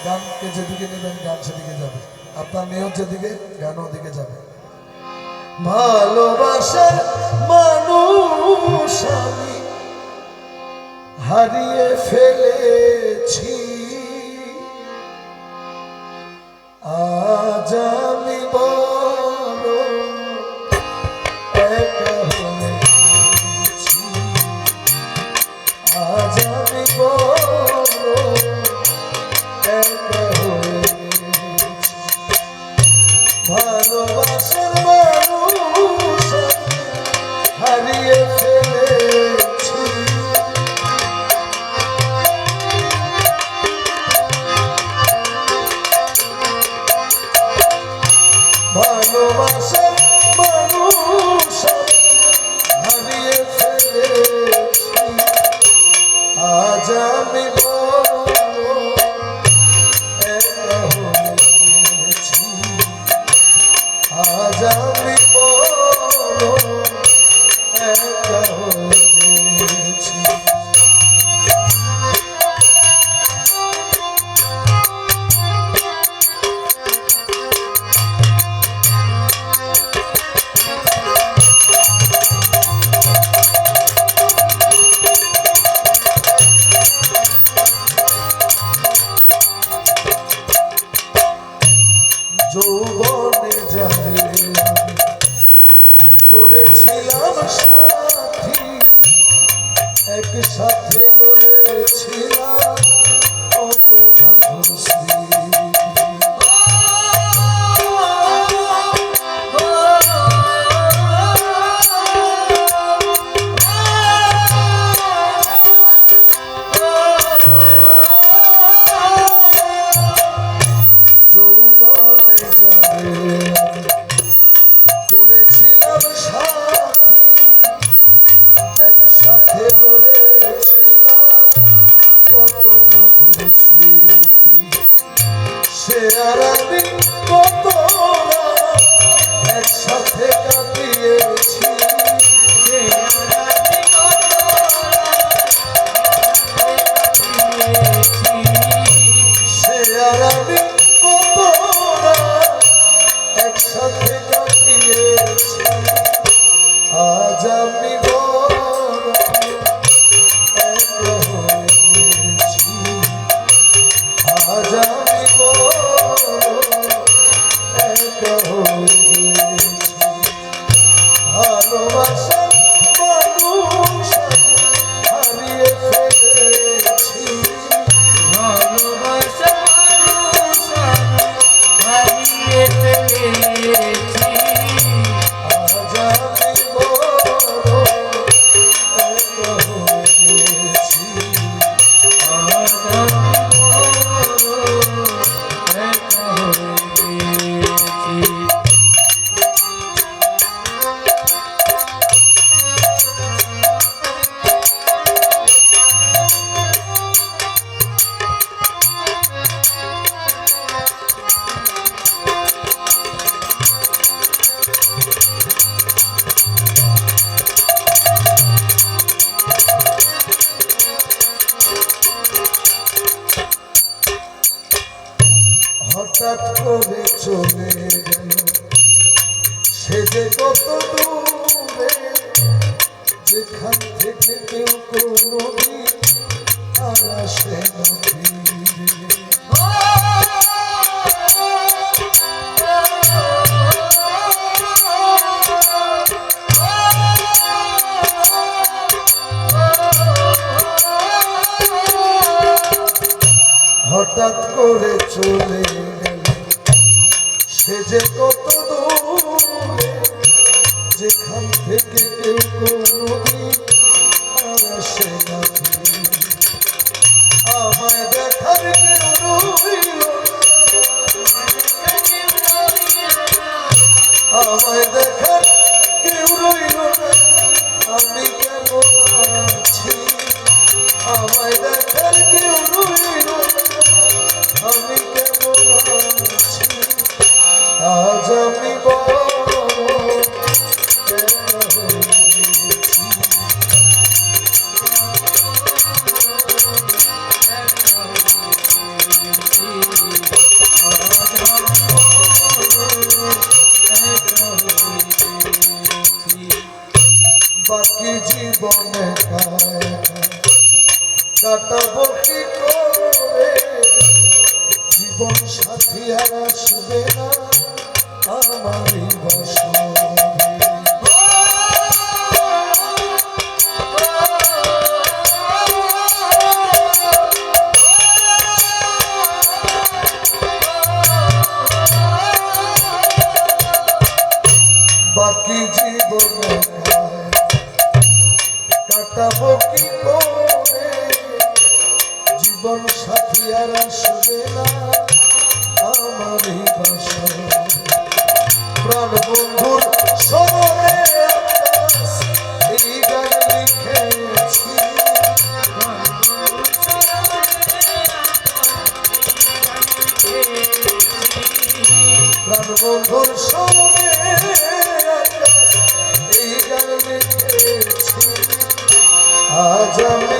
গানকে যেদিকে নেবেন গান সেদিকে যাবে, আপনার নিয়ত যেদিকে গানও ওদিকে যাবে। ভালোবাসার মানুষ আমি হারিয়ে ফেলেছি, আজ আমি বড় একা হয়েছি, আজ আমি বড় একা হয়েছি। ভালোবাসার মানুষ হারিয়ে ফেলেছি, ভালোবাসার মানুষ হারিয়ে ফেলেছি, আজ আমি বড় একা হয়েছি, আজ আমি বড় একা হয়েছি। যৌবনে যাবে করেছিলাম সাথী, একসাথে গড়েছিলাম কত মধুর স্মৃতি। যৌবনে যাবে করেছিলাম সাথী, একসাথে গড়েছিলাম কত মধুর স্মৃতি। সে আর আমি কত রাত একসাথে কাটিয়েছি, সে আর আমি কত রাত কাটিয়েছি, সে আর আমি কত রাত একসাথে কাটিয়েছি, আজ আমি বড় একা হয়েছি, আজ আমি বড় একা হয়েছি। ভালোবাসার মানুষ হারিয়ে ফেলেছি, ভালোবাসার মানুষ হারিয়ে ফেলেছি, আজ আমি বড় একা হয়েছি, আজ আমি বড় একা হয়েছি। হঠাৎ করে চলে গেল সে যে কত দূরে, যেখান থেকে কেউ কোনোদিন আর আসে না ফিরে। হঠাৎ করে চলে গেল সে যে কত দূরে, যেখান থেকে কেউ কোনোদিন আর আসে না ফিরে। আমায় দেখার কেউ রইল না, আমায় দেখার কেউ রইল না, আমি কেমন আছি, আমায় দেখার কেউ রইল না, আমি কেমন আছি, আজ আমি বড় একা হয়েছি, আজ আমি বড় জীবনে কাটাবো কি করে, জীবন সাথী আর আসবে না আমারই বাসরে। বাকি জীবনে কাটাবো কি করে, জীবন সাথী আর আসবে না আমারই বাসরে। প্রাণ বন্ধুর স্মরণে এই গান লিখেছি, প্রাণ বন্ধুর স্মরণে এই গান লিখেছি। আজ আমি